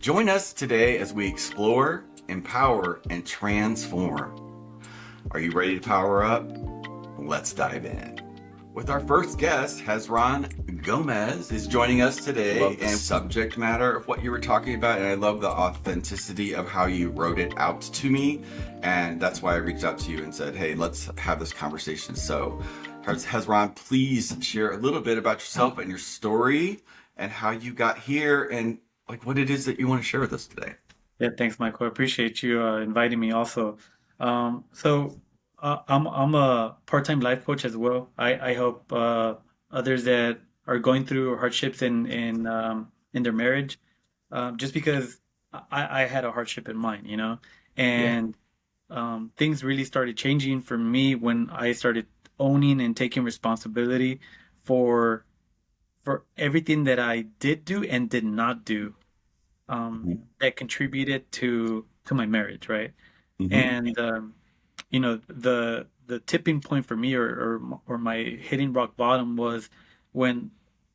Join us today as we explore, empower, and transform. Are you ready to power up? Let's dive in. With our first guest, Hesron Gomez is joining us today, and subject matter of what you were talking about, and I love the authenticity of how you wrote it out to me, and that's why I reached out to you and said, hey, let's have this conversation. So, Hesron, please share a little bit about yourself and your story and how you got here and like what it is that you want to share with us today. Yeah, thanks, Michael. I appreciate you inviting me also. I'm a part-time life coach as well. I help others that are going through hardships in their marriage, just because I had a hardship in mine, Yeah. and things really started changing for me when I started owning and taking responsibility for for everything that I did do and did not do, that contributed to my marriage, right? Mm-hmm. And the tipping point for me, or my hitting rock bottom, was when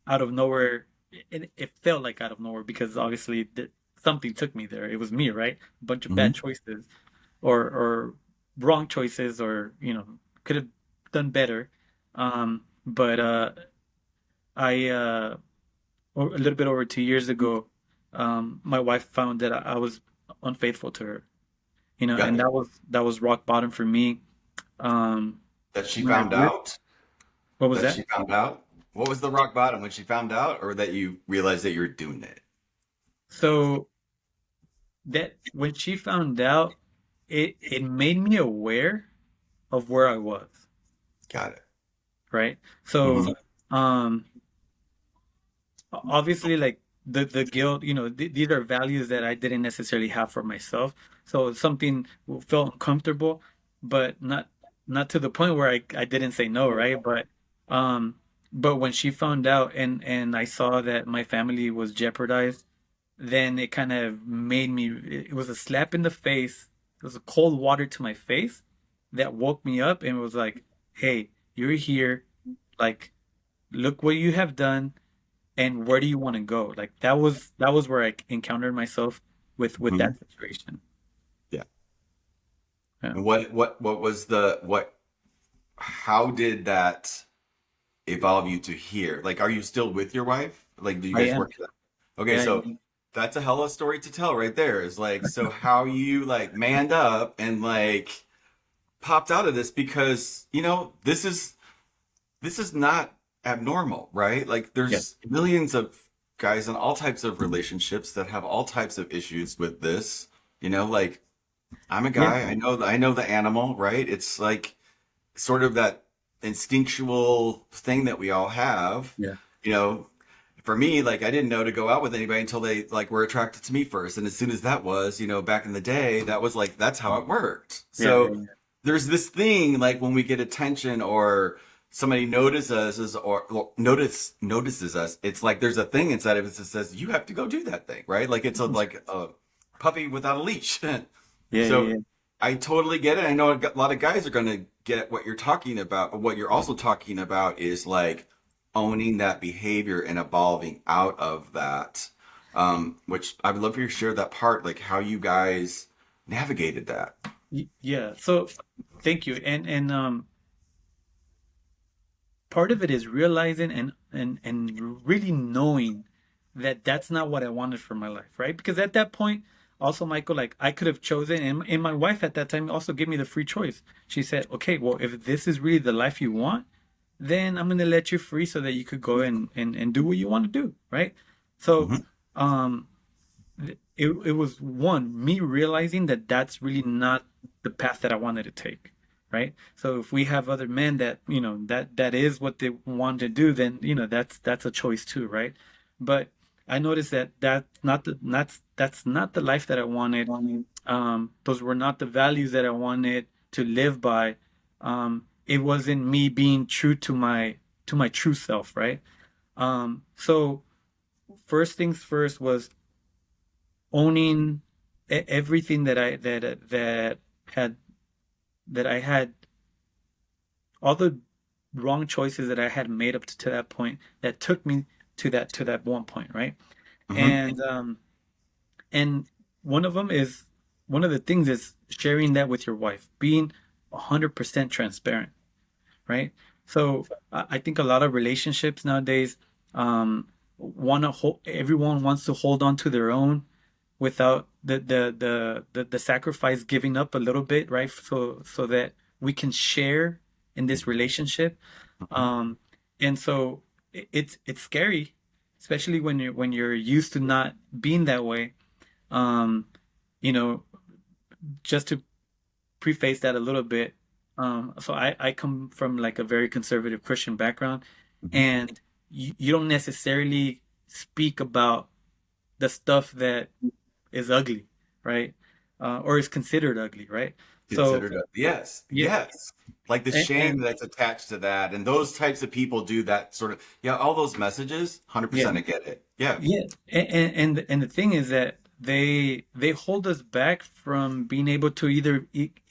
out of nowhere, it felt like out of nowhere, because obviously something took me there. It was me, right? A bunch of bad Mm-hmm. choices, or wrong choices, or could have done better. But I a little bit over 2 years ago, my wife found that I was unfaithful to her, Got and it. that was rock bottom for me. Um, That she when I found out? What was That that? she found out? What was the rock bottom when she found out, or that you realized that you were doing it? So that when she found out, it made me aware of where I was, Got it. right? So, Mm-hmm. um, obviously, like the guilt, these are values that I didn't necessarily have for myself. So something felt uncomfortable, but not to the point where I didn't say no, right? Um, but when she found out, and I saw that my family was jeopardized, then it kind of made me. It was a slap in the face. It was a cold water to my face that woke me up, and was like, "Hey, you're here. Like, look what you have done, and where do you want to go?" Like that was where I encountered myself with Mm-hmm. that situation. Yeah. Yeah. And what was the what? How did that evolve you to here? Like, are you still with your wife? Like, do you I guys am. work together? Okay, Yeah, yeah. so that's a hella story to tell right there. Is like, so how you like manned up and like popped out of this because this is not abnormal, right? Like Yeah. there's millions of guys in all types of relationships that have all types of issues with this. Like I'm a Yeah. guy, I know the animal, right? It's like sort of that instinctual thing that we all have. Yeah. You know, for me, like I didn't know to go out with anybody until they like were attracted to me first. And as soon as that was, back in the day, that was like that's how it worked. Yeah. So Yeah. there's this thing like when we get attention or somebody notices us or well, notices us, it's like there's a thing inside of us that says you have to go do that thing, right? Like it's like a puppy without a leash. Yeah. So Yeah. I totally get it. I know a lot of guys are going to get what you're talking about, but what you're also talking about is like owning that behavior and evolving out of that. Which I would love for you to share that part, like how you guys navigated that. Yeah. So thank you. And part of it is realizing and really knowing that that's not what I wanted for my life, right? Because at that point, also, Michael, like I could have chosen, and my wife at that time also gave me the free choice. She said, "Okay, well, if this is really the life you want, then I'm gonna let you free so that you could go and do what you want to do, right?" So, Hmm. um, it was one, me realizing that that's really not the path that I wanted to take, right? So if we have other men that that is what they want to do, then that's a choice too, right? But I noticed that that's not the life that I wanted. Those were not the values that I wanted to live by. It wasn't me being true to my true self, right? So first things first was owning everything had that I had, all the wrong choices that I had made up to that point that took me to that one point, right? Hmm. And And one of them is one of the things is sharing that with your wife, being 100% transparent, right? So I think a lot of relationships nowadays want to hold, everyone wants to hold on to their own without the sacrifice, giving up a little bit, right? So that we can share in this relationship. Mhm. um and so it's scary, especially when you're used to not being that way. um you know, just to preface that a little bit, so I come from like a very conservative Christian background, Mhm. and you don't necessarily speak about the stuff that is ugly, right? Or is considered ugly, right? So Considered a yes, yeah, yes. Like the and shame that's attached to that, and those types of people do that sort of, yeah, all those messages, yeah, 100% I get it. Yeah. yeah, and the thing is that they hold us back from being able to either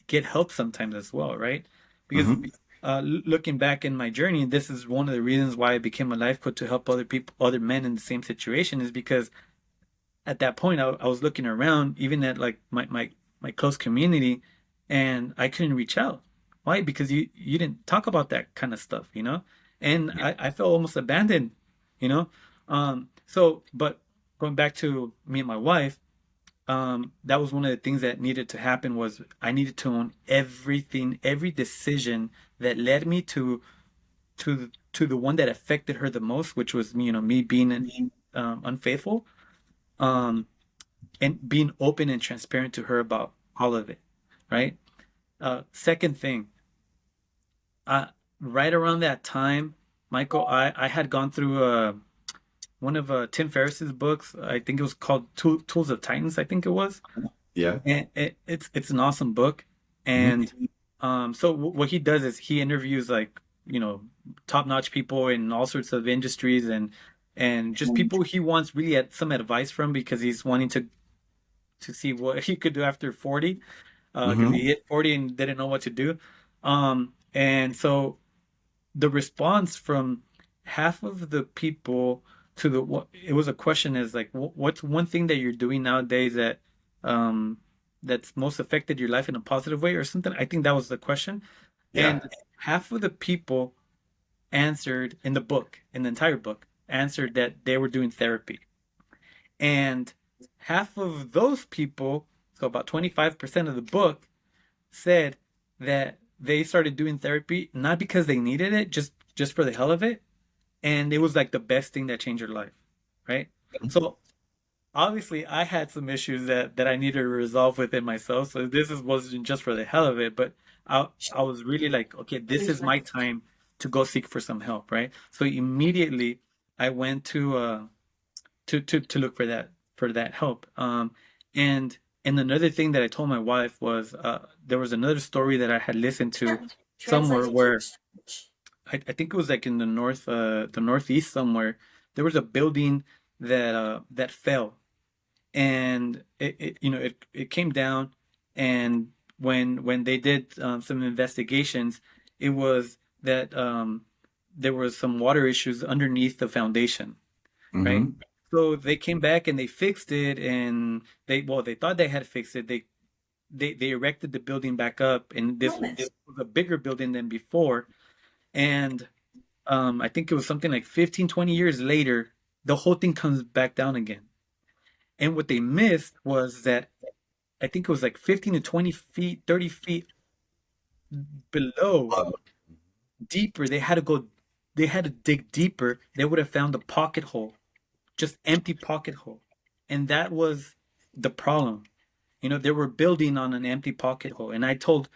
get help sometimes as well, right? Because Hmm. looking back in my journey, this is one of the reasons why I became a life coach, to help other people, other men in the same situation, is because at that point I was looking around, even at like my close community, and I couldn't reach out. Why? Because you didn't talk about that kind of stuff, you know? And Yeah. I felt almost abandoned, you know? So but going back to me and my wife, that was one of the things that needed to happen. Was I needed to own everything, every decision that led me to the one that affected her the most, which was me, you know, me being unfaithful. Um, and being open and transparent to her about all of it, right? Second thing, uh, right around that time, Michael, I had gone through one of Tim Ferriss's books. I think it was called Tools of Titans. I think it was, Yeah. and it's an awesome book. Hmm. And so what he does is he interviews, like, you know, top notch people in all sorts of industries, and just people he wants really some advice from, because he's wanting to see what he could do after 40, because he Hmm. hit 40 and didn't know what to do. And so the response from half of the people to the what it was a question is like, what's one thing that you're doing nowadays that um that's most affected your life in a positive way or something? I think that was the question. Yeah. And half of the people answered in the book, in the entire book, answered that they were doing therapy. And half of those people, so about 25% of the book, said that they started doing therapy not because they needed it, just for the hell of it, and it was like the best thing that changed their life, right? So obviously I had some issues that I needed to resolve within myself. So wasn't just for the hell of it, but I was really like, okay, this is my time to go seek for some help, right? So immediately I went to look for that help. And another thing that I told my wife was, there was another story that I had listened to somewhere where I think it was like in the northeast somewhere. There was a building that fell, and it came down, and when they did some investigations, it was that there was some water issues underneath the foundation, right? Hmm. So they came back and they fixed it, and they thought they had fixed it. They erected the building back up, and this was a bigger building than before. And I think it was something like 15, 20 years later, the whole thing comes back down again. And what they missed was that I think it was like 15 to 20 feet, 30 feet below, deeper. They had to dig deeper. They would have found a pocket hole, just empty pocket hole. And that was the problem. You know, they were building on an empty pocket hole. And I told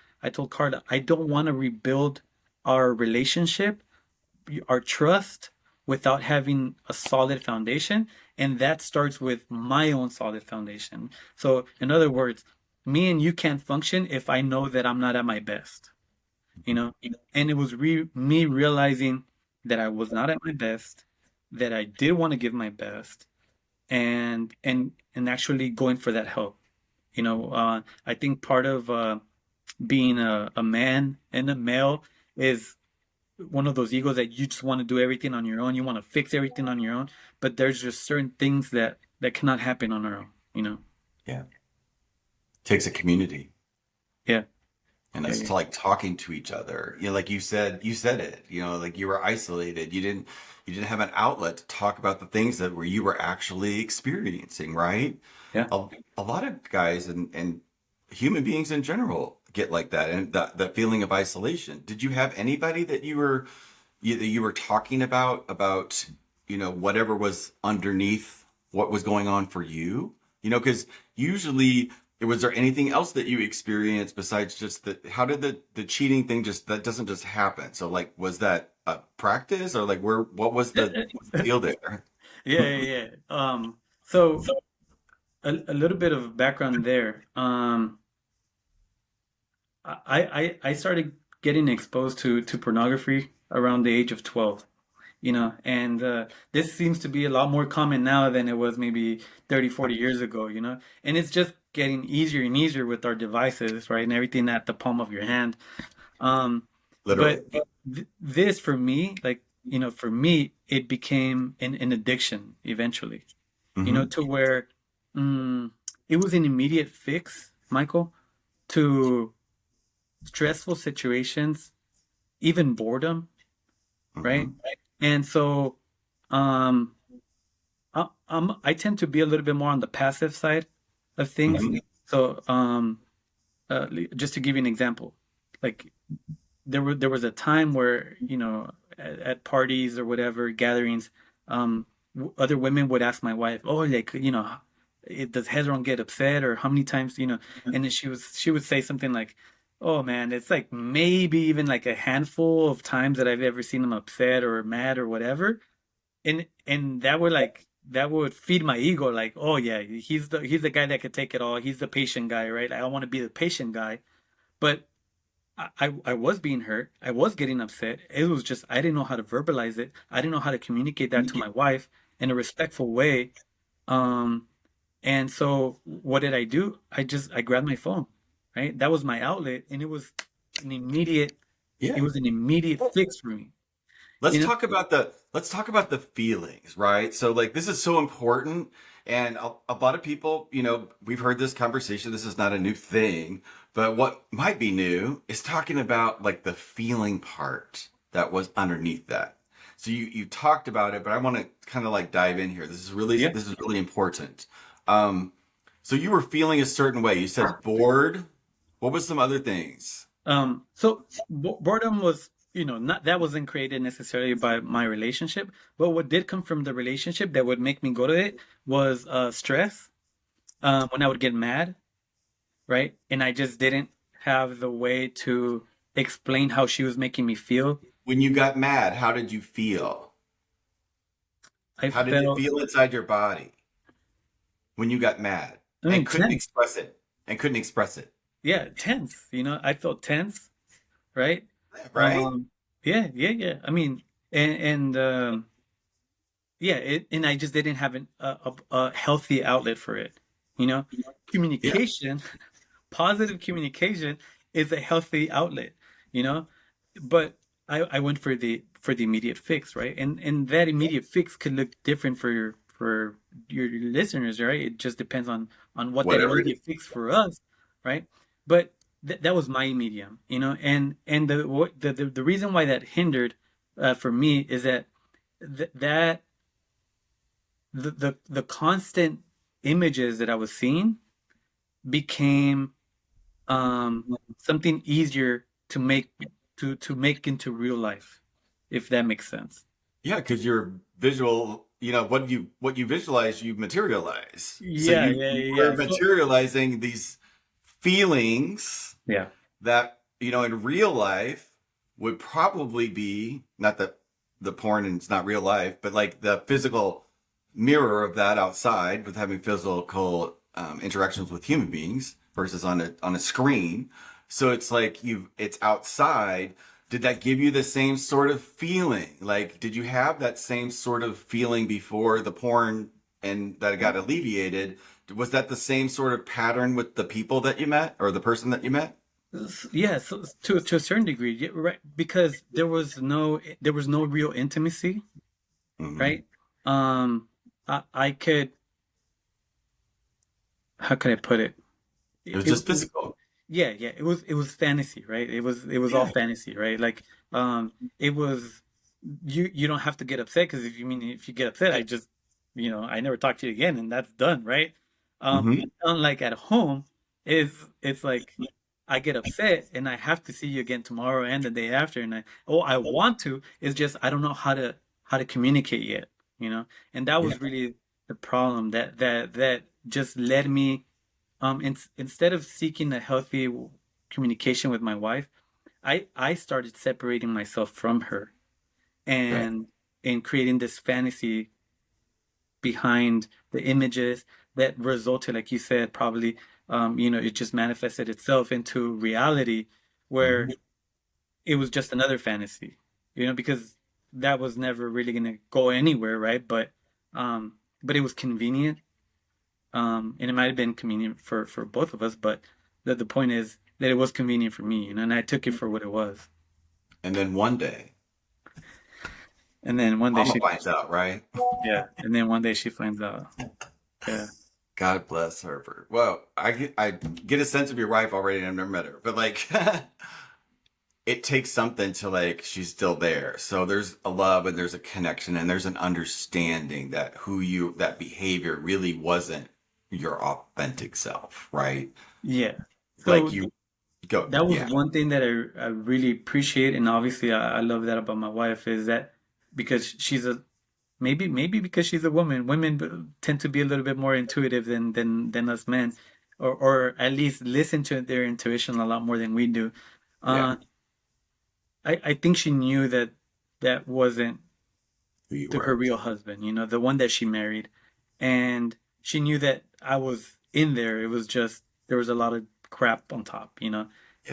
Carla, I don't want to rebuild our relationship, our trust, without having a solid foundation. And that starts with my own solid foundation. So in other words, me and you can't function if I know that I'm not at my best, you know? And it was me realizing that I was not at my best, that I did want to give my best, and actually going for that help. I think part of being a man and a male is one of those egos that you just want to do everything on your own. You want to fix everything on your own, but there's just certain things that cannot happen on our own. Yeah. Takes a community. Yeah. And Yeah. it's Yeah. like talking to each other. Like you said it, like you were isolated. You didn't have an outlet to talk about the things that you were actually experiencing, right? Yeah. A lot of guys and human beings in general get like that, and that feeling of isolation. Did you have anybody that you were talking about, whatever was underneath what was going on for you? Because usually, was there anything else that you experienced besides just how did the cheating thing that doesn't just happen? So like, was that a practice, or like what was the deal there? Yeah, yeah, yeah. So a little bit of background there. I started getting exposed to pornography around the age of 12, and this seems to be a lot more common now than it was maybe 30, 40 years ago, and it's just getting easier and easier with our devices, right? And everything at the palm of your hand. Um, but Literally. this for me, like, for me, it became an addiction eventually, Hmm. to where mm, it was an immediate fix, Michael, to stressful situations, even boredom, right? Hmm. And so, um, I tend to be a little bit more on the passive side of things. Hmm. So, just to give you an example, like there was a time where at parties or whatever gatherings, other women would ask my wife, "Oh, like does Hezron get upset, or how many times?" And then she would say something like, "Oh man, it's like maybe even like a handful of times that I've ever seen him upset or mad or whatever." And that would feed my ego, like, oh yeah, he's the guy that could take it all. He's the patient guy, right? I want to be the patient guy. But I was being hurt. I was getting upset. It was just I didn't know how to verbalize it. I didn't know how to communicate that to my wife in a respectful way. Um, and so what did I do? I grabbed my phone, right? That was my outlet, and an immediate it Yeah. was an immediate fix for me. Let's You know? talk about the feelings, right? So like this is so important, and a lot of people, we've heard this conversation. This is not a new thing, but what might be new is talking about like the feeling part that was underneath that. So you talked about it, but I want to kind of like dive in here. Yeah. This is really important. Um, so you were feeling a certain way. You said bored. What was some other things? So boredom was, not that wasn't created necessarily by my relationship, but what did come from the relationship that would make me go to it was stress. When I would get mad, right? And I just didn't have the way to explain how she was making me feel. When you got mad, how did you feel? I How did it felt, feel inside your body when you got mad I and mean, couldn't tense. express it? And couldn't express it, Yeah, tense. I felt tense, right? right? Yeah, yeah, yeah. I mean, and yeah, and I just didn't have a healthy outlet for it. You know, Yeah. communication, positive communication is a healthy outlet. You know, but I went for the immediate fix, right? And that immediate fix could look different for your listeners, right? It just depends on what that Whatever it is. immediate fix for us, right? But that was my medium, and the reason why that hindered for me is that that the constant images that I was seeing became something easier to make into real life, if that makes sense. Yeah, because you're visual, what you visualize, you materialize. So Yeah, you yeah, you yeah, were yeah. So materializing these feelings yeah, that, in real life would probably be not the porn and it's not real life, but like the physical mirror of that outside with having physical interactions with human beings versus on a screen. So it's like it's outside. Did that give you the same sort of feeling? Like, did you have that same sort of feeling before the porn and that it got alleviated? Was that the same sort of pattern with the people that you met or the person that you met? yeah. So to a certain degree, yeah, right? Because there was no real intimacy, Hmm. right? I could how can I put it? It was It, just physical. yeah, yeah, it was fantasy, right? It was all Yeah. fantasy, right? Like, it was, you don't have to get upset, because if you get upset, I never talk to you again, and that's done, right? Hmm. Unlike at home, it's like I get upset and I have to see you again tomorrow and the day after, and I want to, it's just I don't know how to communicate yet, and that Yeah. was really the problem that just led me, instead of seeking a healthy communication with my wife, I started separating myself from her, Right. and creating this fantasy behind the images that resulted, like you said, probably, it just manifested itself into reality, Hmm. where it was just another fantasy, because that was never really going to go anywhere, right? But it was convenient, and it might have been convenient for both of us, but the point is that it was convenient for me, and I took it for what it was. And then one day, And then one day Mama she, finds out, right? yeah, and then one day she finds out. Yeah, God bless her. Well, I get a sense of your wife already, and I've never met her, but like, it takes something to like she's still there. So there's a love and there's a connection and there's an understanding that that behavior really wasn't your authentic self, right? yeah. Like So you go, that was yeah, one thing that I really appreciate, and obviously I love that about my wife, is that because she's a, maybe because she's a woman, women tend to be a little bit more intuitive than us men, or at least listen to their intuition a lot more than we do. yeah, Uh, I think she knew that that wasn't who you her were. real husband, the one that she married, and she knew that I was in there. It was just there was a lot of crap on top. Yeah.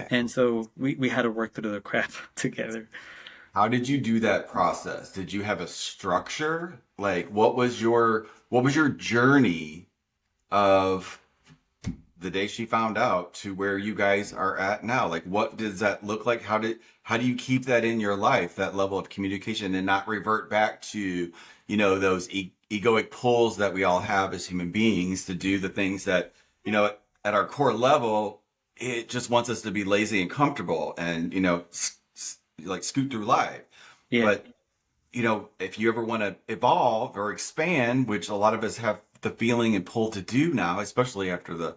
And so we had to work through the crap together. How did you do that process? Did you have a structure? Like what was your journey of the day she found out to where you guys are at now? Like what does that look like? How do you keep that in your life, that level of communication, and not revert back to, those egoic pulls that we all have as human beings to do the things that, at our core level, it just wants us to be lazy and comfortable and, like scoot through life. Yeah, But if you ever want to evolve or expand, which a lot of us have the feeling and pull to do now, especially after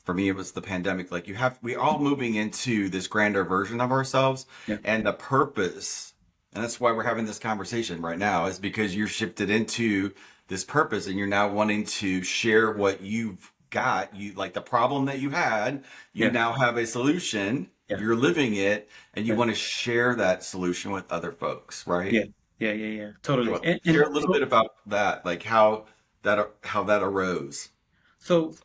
for me, it was the pandemic. Like we're all moving into this grander version of ourselves, yeah, and the purpose, and that's why we're having this conversation right now, is because you're shifted into this purpose and you're now wanting to share what you've got. You like the problem that you had, you yeah, now have a solution, yeah, you're living it, and you yeah, want to share that solution with other folks, right? yeah, yeah, yeah, yeah, Okay, totally. well, And share a little bit so about that, like how that arose. so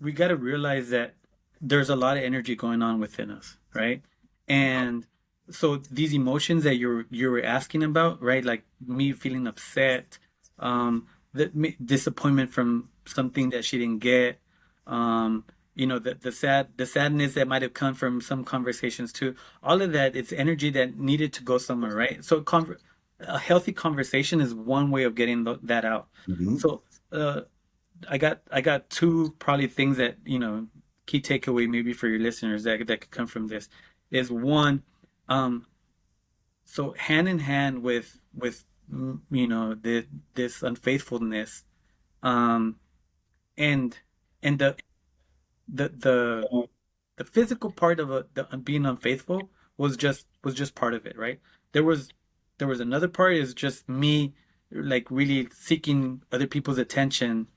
we got to realize that there's a lot of energy going on within us, right? And so these emotions that you were asking about, right? Like me feeling upset, disappointment from something that she didn't get, the sadness that might have come from some conversations too. All of that, it's energy that needed to go somewhere, right? So a healthy conversation is one way of getting that out. Hmm. So uh, I got two probably things that, key takeaway maybe for your listeners that could come from this is one, um so hand in hand with this unfaithfulness, um and and the the physical part of being unfaithful was just part of it, right? There was another part is just me, like, really seeking other people's attention,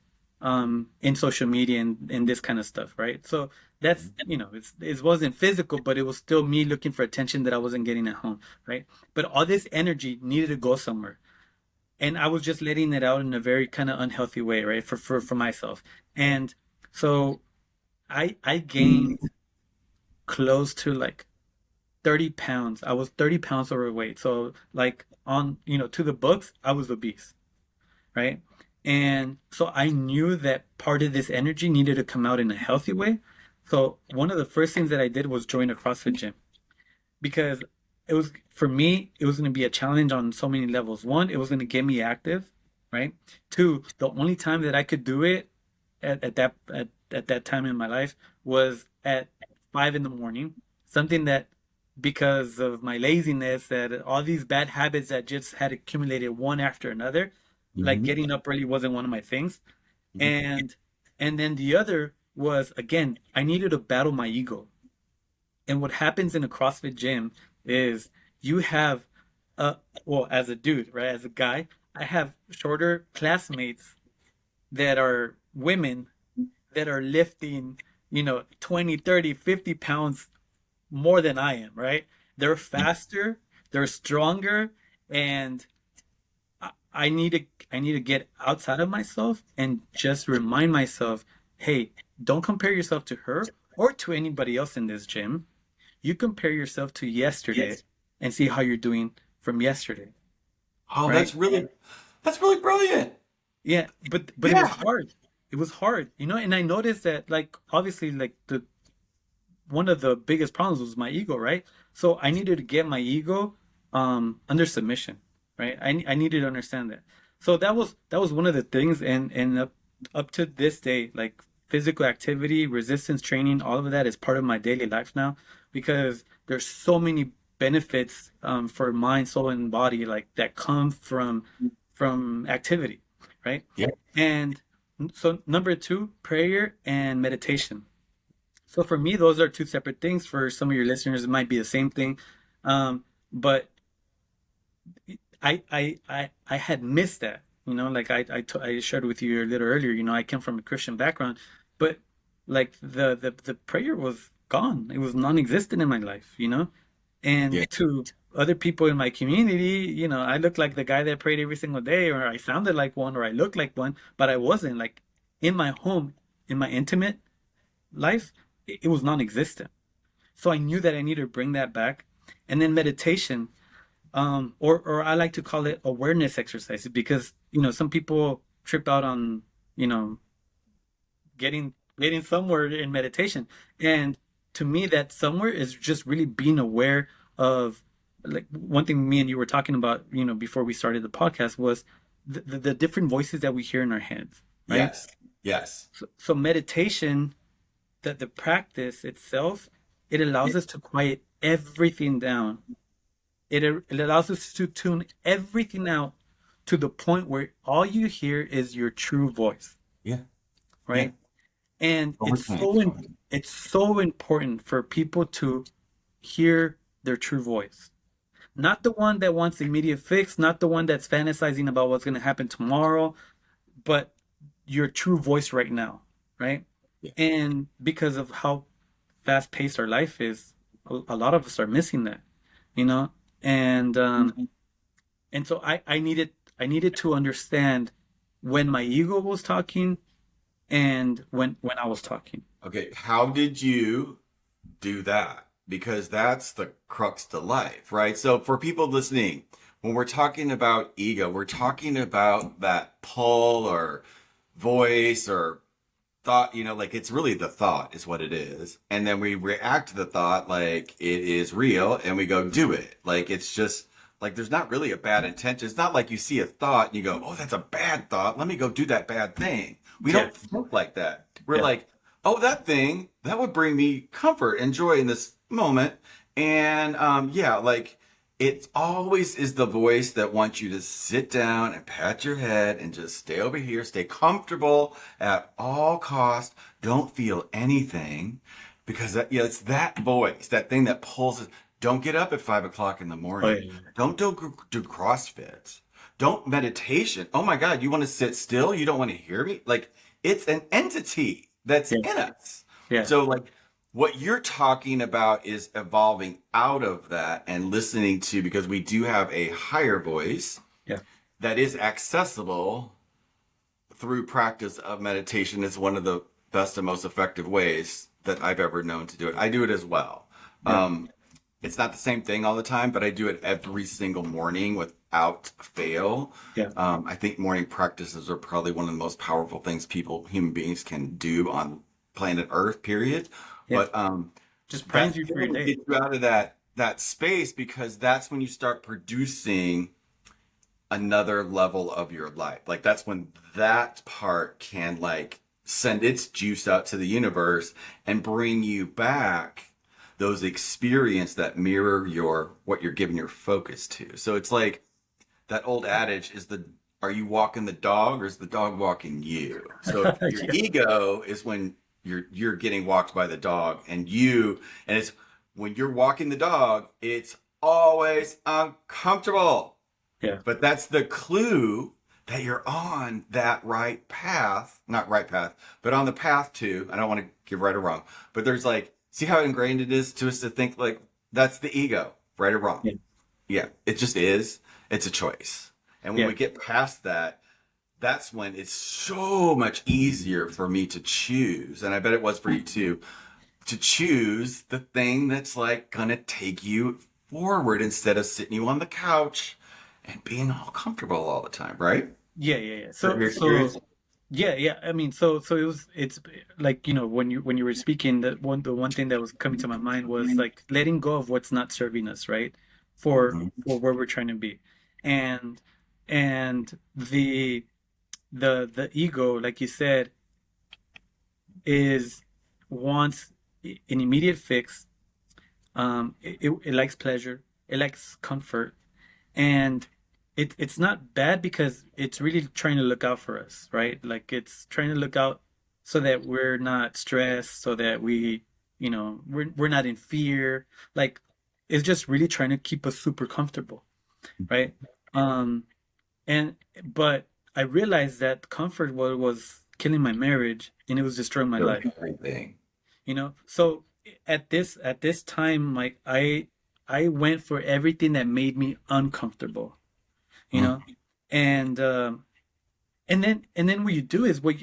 in social media and this kind of stuff, right? So that's, it wasn't physical, but it was still me looking for attention that I wasn't getting at home, right? But all this energy needed to go somewhere, and I was just letting it out in a very kind of unhealthy way, right? For myself. And so I gained close to like 30 pounds. I was 30 pounds overweight. So, like, to the books, I was obese, right? And so I knew that part of this energy needed to come out in a healthy way. So one of the first things that I did was join a CrossFit gym, because for me, it was going to be a challenge on so many levels. One, it was going to get me active, right? Two, the only time that I could do it at that time in my life was at 5 in the morning. Something that, because of my laziness, that all these bad habits that just had accumulated one after another, like Hmm. getting up early wasn't one of my things. Hmm. And then the other was, again, I needed to battle my ego. And what happens in a CrossFit gym is you have well, as a dude, right? As a guy, I have shorter classmates that are women that are lifting, 20, 30, 50 pounds more than I am, right? They're faster, they're stronger, and I need to get outside of myself and just remind myself, hey, don't compare yourself to her or to anybody else in this gym. You compare yourself to yesterday Yes. and see how you're doing from yesterday, Oh, right? that's really brilliant. Yeah, but it was Yeah. hard. It was hard, and I noticed that, like, obviously, like, the one of the biggest problems was my ego, right? So I needed to get my ego under submission, right? I needed to understand that. So that was one of the things, and up to this day, like, physical activity, resistance training, all of that is part of my daily life now, because there's so many benefits for mind, soul, and body, like, that come from activity, right? Yeah. And so number two, prayer and meditation. So for me, those are two separate things. For some of your listeners, it might be the same thing. But I had missed that. Like I shared with you a little earlier. I came from a Christian background, but, like, the prayer was gone. It was non-existent in my life. And Yeah. to other people in my community, I looked like the guy that prayed every single day, or I sounded like one, or I looked like one, but I wasn't. Like, in my home, in my intimate life, it was non-existent. So I knew that I needed to bring that back. And then meditation, or I like to call it awareness exercises, because some people trip out on you know getting somewhere in meditation. And to me, that somewhere is just really being aware of, like, one thing me and you were talking about, before we started the podcast, was the different voices that we hear in our heads, right? Yes. Yes. So meditation, the practice itself, it allows us to quiet everything down. It allows us to tune everything out to the point where all you hear is your true voice, Yeah. Yeah. right? And Over time. it's so important for people to hear their true voice. Not the one that wants immediate fix, not the one that's fantasizing about what's going to happen tomorrow, but your true voice right now, right? Yeah. And because of how fast paced our life is, a lot of us are missing that, you know? And so I needed to understand when my ego was talking and when I was talking. Okay. How did you do that? Because that's the crux to life, right? So for people listening, when we're talking about ego, we're talking about that pull or voice or thought, like it's really the thought is what it is. And then we react to the thought like it is real and we go do it. Like it's just like there's not really a bad intention. It's not like you see a thought and you go, oh, that's a bad thought. Let me go do that bad thing. We Yeah, don't think like that. We're yeah, like, oh, that thing, that would bring me comfort and joy in this moment. And yeah, like it always is the voice that wants you to sit down and pat your head and just stay over here, stay comfortable at all cost. Don't feel anything because it's that voice, that thing that pulls us. Don't get up at 5 o'clock in the oh morning. yeah, Don't do CrossFit. Don't meditation. Oh my God, you want to sit still? You don't want to hear me? Like it's an entity that's yeah, in us. yeah, So like what you're talking about is evolving out of that and listening to, because we do have a higher voice yeah, that is accessible through practice of meditation. Is one of the best and most effective ways that I've ever known to do it. I do it as well. yeah, It's not the same thing all the time, but I do it every single morning without fail. yeah, I think morning practices are probably one of the most powerful things human beings can do on planet Earth, period. yeah. But Just primes that you for your really day. gets you out of that space, because that's when you start producing another level of your life. Like that's when that part can like send its juice out to the universe and bring you back those experience that mirror your what you're giving your focus to. So it's like that old adage is the are you walking the dog or is the dog walking you? So your Yeah. ego is when you're getting walked by the dog and it's when you're walking the dog, it's always uncomfortable. Yeah. But that's the clue that you're on that right path, not right path, but on the path to, I don't want to give right or wrong, but there's like, see how ingrained it is to us to think like that's the ego, right or wrong. Yeah. Yeah, it just is. It's a choice. And when Yeah. we get past that, that's when it's so much easier for me to choose. And I bet it was for you too, to choose the thing that's like gonna take you forward instead of sitting you on the couch and being all comfortable all the time, right? Yeah. Yeah. Yeah. From So, your so experience? yeah, yeah. I mean, so it's like, when you were speaking, the one thing that was coming to my mind was like letting go of what's not serving us, right? Mhm. For where we're trying to be. And the ego, like you said, is wants an immediate fix. It likes pleasure, it likes comfort, and it's not bad because it's really trying to look out for us, right? Like it's trying to look out so that we're not stressed, so that we're not in fear. Like it's just really trying to keep us super comfortable, right? Um, and but I realized that comfort was killing my marriage and it was destroying my Really life. everything. So at this time, like I went for everything that made me uncomfortable, you Mm. know and and then what you do is what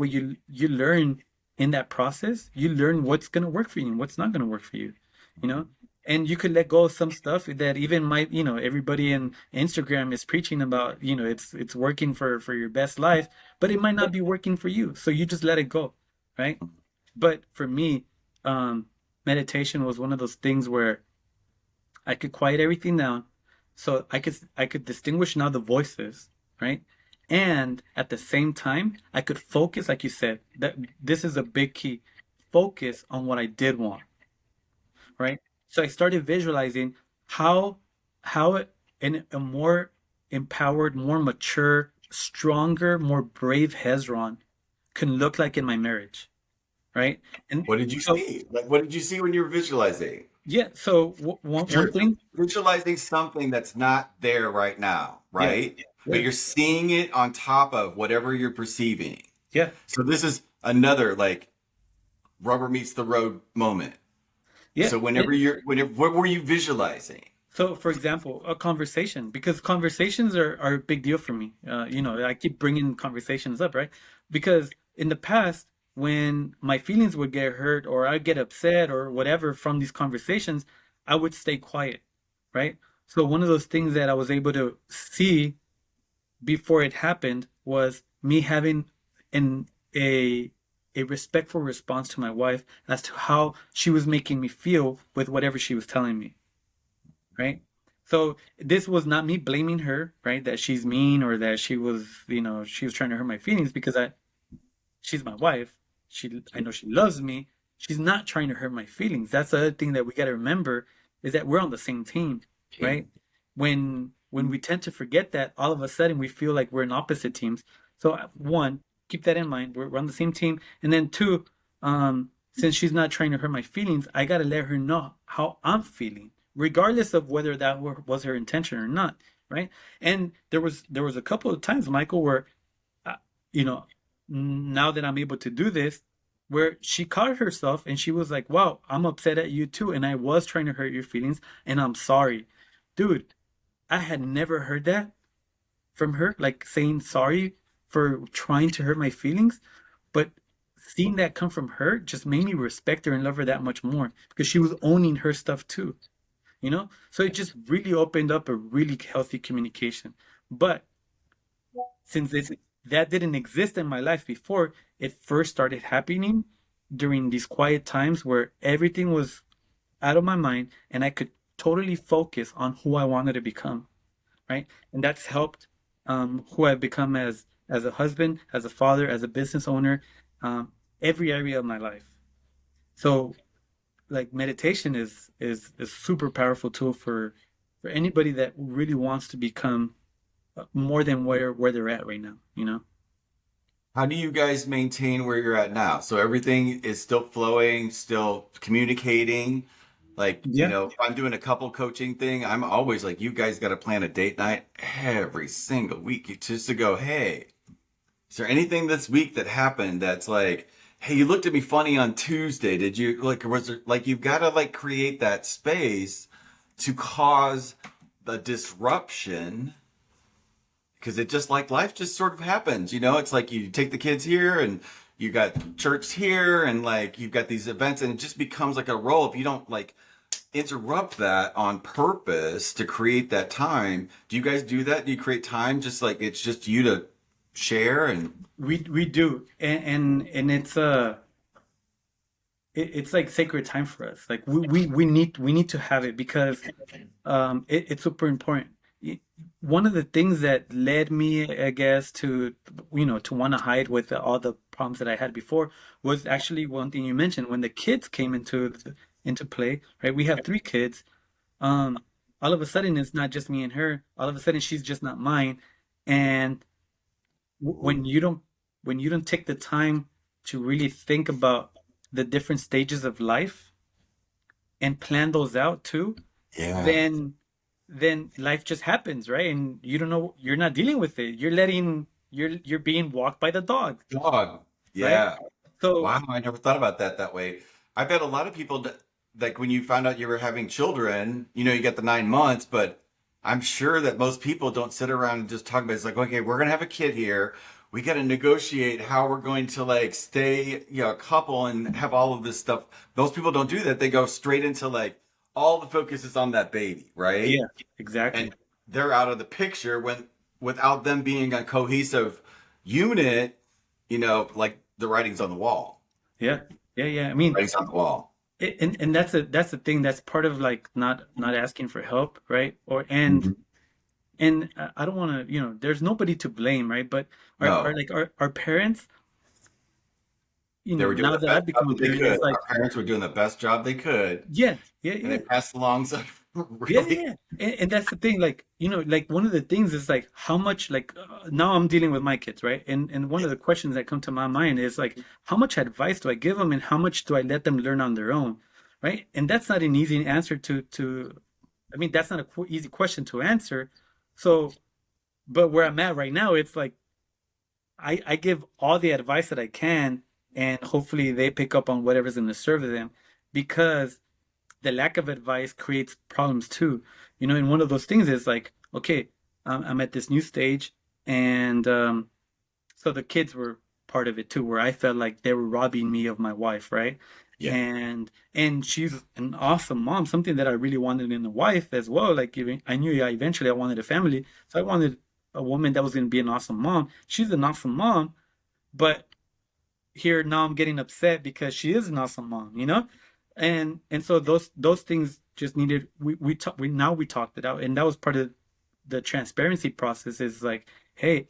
you learn in that process. You learn what's going to work for you and what's not going to work for you, you know and you could let go of some stuff that even might, everybody in Instagram is preaching about, it's working for your best life, but it might not be working for you, so you just let it go, right? But for me, um meditation was one of those things where I could quiet everything down, so I could distinguish now the voices, right? And at the same time, I could focus, like you said, that this is a big key. Focus on what I did want, right? So I started visualizing how in a more empowered, more mature, stronger, more brave Hezron can look like in my marriage, right? And What did you so see? Like, what did you see when you were visualizing? yeah, so one You're thing, visualizing something that's not there right now, yeah, right? But yeah, you're seeing it on top of whatever you're perceiving. yeah, So this is another like rubber meets the road moment. yeah. So whenever what were you visualizing? So, for example, a conversation, because conversations are a big deal for me. I keep bringing conversations up, right? Because in the past, when my feelings would get hurt or I'd get upset or whatever from these conversations, I would stay quiet, right? So, one of those things that I was able to see before it happened was me having an a respectful response to my wife as to how she was making me feel with whatever she was telling me, right? So this was not me blaming her, right? That she's mean or that she was trying to hurt my feelings, because she's my wife. I know she loves me. She's not trying to hurt my feelings. That's the other thing that we got to remember, is that we're on the same team, right? When we tend to forget that, all of a sudden we feel like we're in opposite teams. So one, keep that in mind. We're on the same team, and then two, since she's not trying to hurt my feelings, I got to let her know how I'm feeling, regardless of whether that was her intention or not, right? And there was a couple of times, Michael, where uh, you know now that I'm able to do this, where she caught herself and she was like, "Wow, I'm upset at you too, and I was trying to hurt your feelings, and I'm sorry." Dude, I had never heard that from her, like saying sorry for trying to hurt my feelings, but seeing that come from her just made me respect her and love her that much more, because she was owning her stuff too, so it just really opened up a really healthy communication. But since that didn't exist in my life before, it first started happening during these quiet times where everything was out of my mind and I could totally focus on who I wanted to become, right? And that's helped who I've become as a husband, as a father, as a business owner, every area of my life. So like meditation is a super powerful tool for anybody that really wants to become more than where they're at right now, you know? How do you guys maintain where you're at now? So everything is still flowing, still communicating. Like, Yeah. if I'm doing a couple coaching thing, I'm always like, you guys got to plan a date night every single week just to go, hey, is there anything this week that happened that's like, hey, you looked at me funny on Tuesday. Did you like, was there like, you've got to like create that space to cause the disruption because it just like life just sort of happens, it's like you take the kids here and you got church here and like you've got these events and it just becomes like a role if you don't like interrupt that on purpose to create that time. Do you guys do that? Do you create time just like it's just you to share and We do. And it's like sacred time for us. Like we need to have it because it's super important. One of the things that led me, I guess, to to want to hide with all the problems that I had before was actually one thing you mentioned when the kids came into play, right? We have three kids. Um, all of a sudden, it's not just me and her. All of a sudden, she's just not mine. And when you don't take the time to really think about the different stages of life and plan those out too, yeah, then life just happens, right? And you don't know, you're not dealing with it. You're being walked by the dog, dog. right? Yeah. So Wow, I never thought about that way. I bet a lot of people like when you found out you were having children, you got the 9 months, but I'm sure that most people don't sit around and just talk about it. It's like, okay, we're gonna have a kid here. We got to negotiate how we're going to like stay, a couple and have all of this stuff. Most people don't do that. They go straight into like all the focus is on that baby, right? yeah, exactly. And they're out of the picture when without them being a cohesive unit, like the writing's on the wall. Yeah, yeah, yeah. I mean, Writing's on the wall. and that's the thing. That's part of like not asking for help, right? Or Mhm. and I don't want to, there's nobody to blame, right? But our No, like our parents, they were doing now the that best I've job become a that they parent, could. it's like, Our parents were doing the best job they could, yeah, yeah, and they yeah. passed along some Yeah, really. yeah, yeah. And that's the thing, like, like one of the things is like how much like now I'm dealing with my kids, right? And one of the questions that come to my mind is like how much advice do I give them and how much do I let them learn on their own, right? And that's not an easy answer to I mean, that's not a easy question to answer. So, but where I'm at right now, it's like I give all the advice that I can and hopefully they pick up on whatever's going to serve them because the lack of advice creates problems too. And one of those things is like, okay, I'm at this new stage, and so the kids were part of it too, where I felt like they were robbing me of my wife, right? Yeah. And she's an awesome mom, something that I really wanted in a wife as well. Like even I knew eventually I wanted a family, so I wanted a woman that was going to be an awesome mom. She's an awesome mom, but here now I'm getting upset because she is an awesome mom. And so those things just needed we talked it out, and that was part of the transparency process. Is like, hey,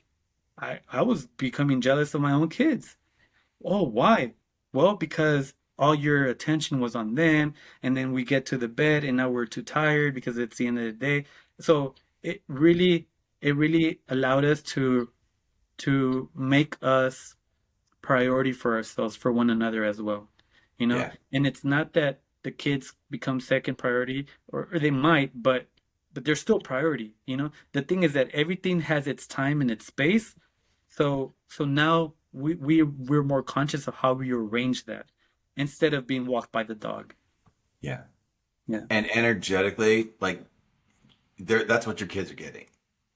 I was becoming jealous of my own kids. Oh, why? Well, because all your attention was on them, and then we get to the bed, and now we're too tired because it's the end of the day. So it really allowed us to make us priority for ourselves, for one another as well. Yeah. And it's not that the kids become second priority, or they might, but they're still priority. The thing is that everything has its time and its space. So now we're more conscious of how we arrange that instead of being walked by the dog. Yeah. Yeah. And energetically, like that's what your kids are getting.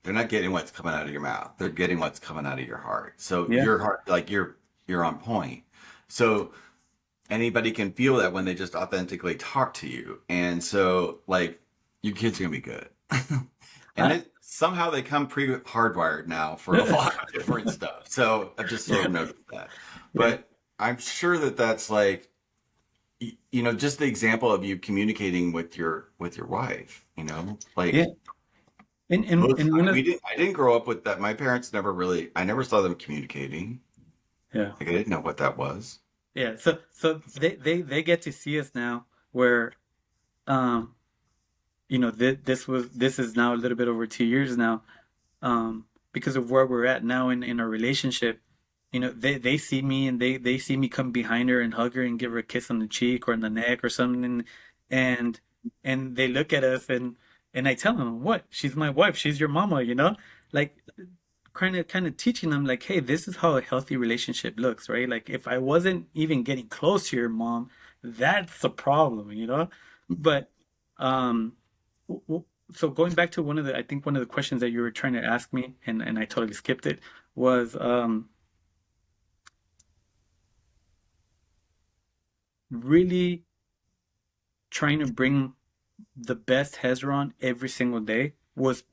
They're not getting what's coming out of your mouth. They're getting what's coming out of your heart. So Yeah. your heart, like you're on point. So anybody can feel that when they just authentically talk to you. And so like your kids are gonna be good. And I, it somehow they come pre-hardwired now for a lot of different stuff. So I've just sort yeah. of noticed that. Yeah. But I'm sure that that's like just the example of you communicating with your wife, like Yeah. and one of I didn't grow up with that. My parents never really, I never saw them communicating. yeah. Like I didn't know what that was. Yeah, so they get to see us now where um this is now a little bit over 2 years now, because of where we're at now in our relationship. They see me, and they see me come behind her and hug her and give her a kiss on the cheek or on the neck or something, and and they look at us, and I tell them, what, she's my wife, she's your mama, like kind of teaching them, like, hey, this is how a healthy relationship looks, right? Like, if I wasn't even getting close to your mom, that's a problem. But um so going back to I think one of the questions that you were trying to ask me, and I totally skipped it, was really trying to bring the best Hezron every single day was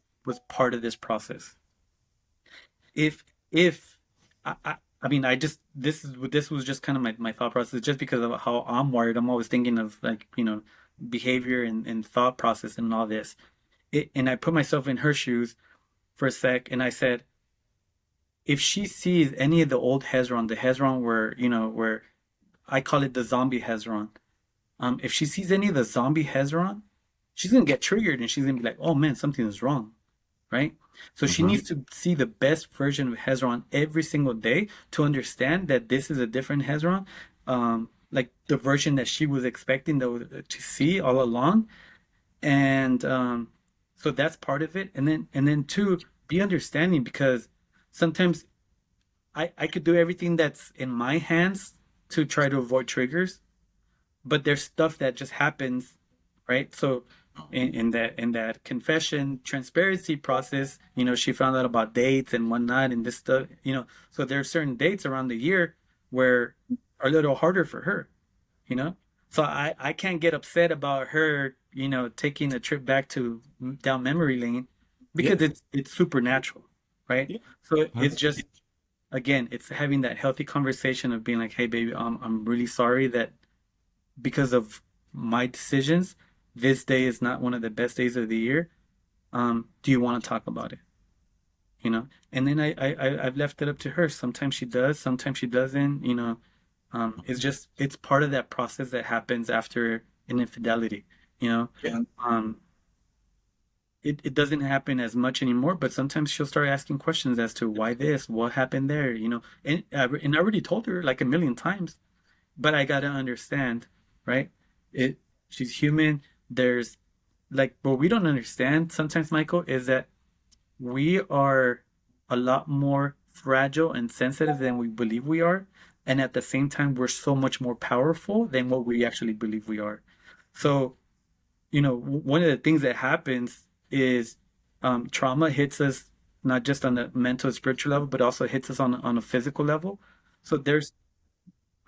part of this process. If I mean, I just this was just kind of my thought process, just because of how I'm wired. I'm always thinking of, like, behavior and thought process and all this. And I put myself in her shoes for a sec, and I said, if she sees any of the old Hezron, the Hezron where I call it the zombie Hezron, if she sees any of the zombie Hezron, she's gonna get triggered, and she's gonna be like, oh man, something is wrong, right? So she Hmm. needs to see the best version of Hezron every single day to understand that this is a different Hezron, like the version that she was expecting to see all along. And so that's part of it. And then two, be understanding, because sometimes I could do everything that's in my hands to try to avoid triggers, but there's stuff that just happens, right? So in that confession transparency process, she found out about dates and whatnot and this stuff. So there are certain dates around the year where are a little harder for her, you know so I can't get upset about her, taking a trip back to down memory lane, Yeah. because it's supernatural, right? Yeah. So it's 100%. just, again, it's having that healthy conversation of being like, hey baby, I'm really sorry that because of my decisions, this day is not one of the best days of the year. Do you want to talk about it? And then I've left it up to her. Sometimes she does, sometimes she doesn't. It's part of that process that happens after an infidelity. You know, Yeah. um, it doesn't happen as much anymore, but sometimes she'll start asking questions as to why this, what happened there. And I already told her like a million times, but I gotta understand, right? It She's human. There's, like, what we don't understand sometimes, Michael, is that we are a lot more fragile and sensitive than we believe we are. And at the same time, we're so much more powerful than what we actually believe we are. So, one of the things that happens is, trauma hits us not just on the mental and spiritual level, but also hits us on a physical level. So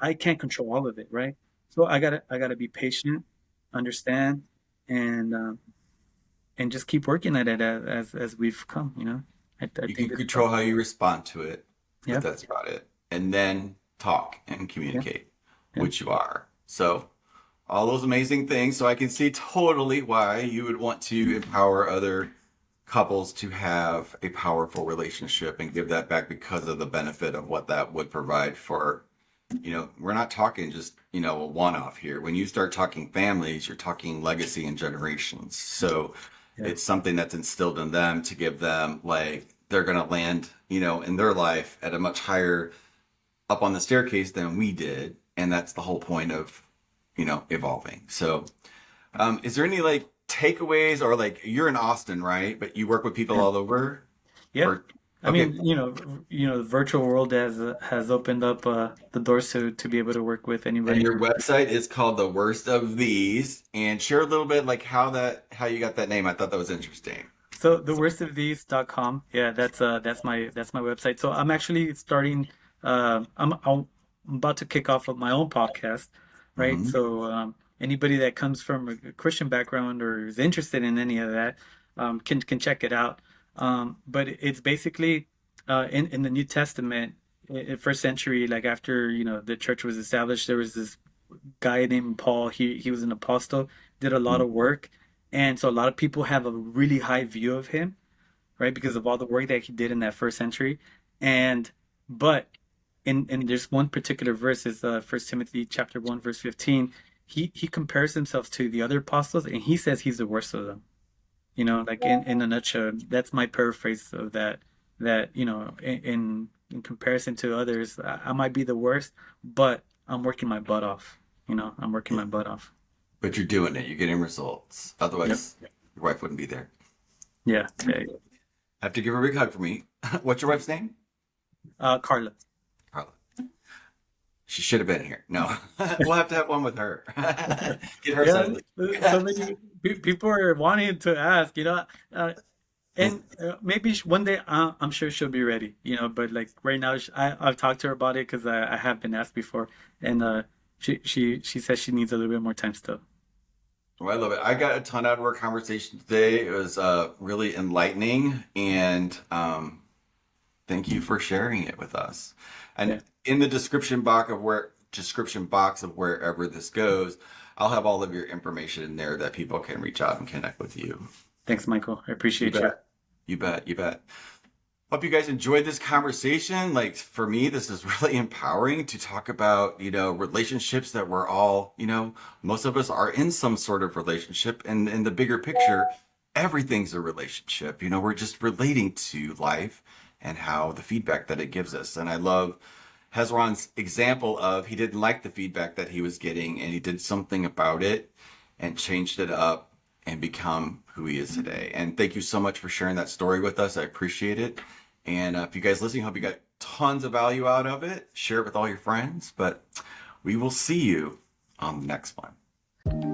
I can't control all of it, right? So I gotta be patient, understand, and and just keep working at it as we've come. I You think can that's control how you respond to it, but yeah, that's about it. And then talk and yeah, communicate, yeah, which you are. So, all those amazing things. So, I can see totally why you would want to empower other couples to have a powerful relationship and give that back because of the benefit of what that would provide for, we're not talking just, a one off here. When you start talking families, you're talking legacy and generations. So yeah, it's something that's instilled in them to give them, like, they're going to land, in their life at a much higher up on the staircase than we did. And that's the whole point of, evolving. So, is there any like takeaways, or like, you're in Austin, right? But you work with people yeah. all over? Yeah. Or, I okay. mean, the virtual world has opened up the doors to be able to work with And anybody. your website is called The Worst of These. And share a little bit like how you got that name. I thought that was interesting. So theworstofthese.com. Yeah, that's my website. So I'm actually starting. I'm about to kick off of my own podcast, right? Hmm. So anybody that comes from a Christian background or is interested in any of that, can check it out. But it's basically, in the New Testament, in first century, like after the church was established, there was this guy named Paul. He was an apostle, did a lot of work, and so a lot of people have a really high view of him. right? Because of all the work that he did in that first century. And but in there's one particular verse is First Timothy chapter 1 verse 15. He compares himself to the other apostles, and he says he's the worst of them. Like in a nutshell, that's my paraphrase of that. That in comparison to others, I might be the worst, but I'm working my butt off. I'm working my butt off. But you're doing it. You're getting results. Yep. Otherwise, your wife wouldn't be there. Yeah. Okay. Have to give her a big hug for me. What's your wife's name? Carla. Carla. She should have been here. No, we'll have to have one with her. Get her Yeah. side. So many people are wanting to ask. And maybe one day I'm sure she'll be ready. But like right now, I've talked to her about it because I have been asked before, and she says she needs a little bit more time still. Well, I love it. I got a ton out of our conversation today. It was really enlightening, and thank you for sharing it with us. And Yeah. in the description box of wherever this goes, I'll have all of your information in there that people can reach out and connect with you. Thanks, Michael. I You appreciate you. bet. You bet. You bet. Hope you guys enjoyed this conversation. Like for me, this is really empowering to talk about, relationships that we're all, most of us are in some sort of relationship. And in the bigger picture, everything's a relationship. We're just relating to life and how the feedback that it gives us. And I love Hesron's example of he didn't like the feedback that he was getting and he did something about it and changed it up and become who he is today. And thank you so much for sharing that story with us. I appreciate it. And if you guys listening, hope you got tons of value out of it. Share it with all your friends. But we will see you on the next one.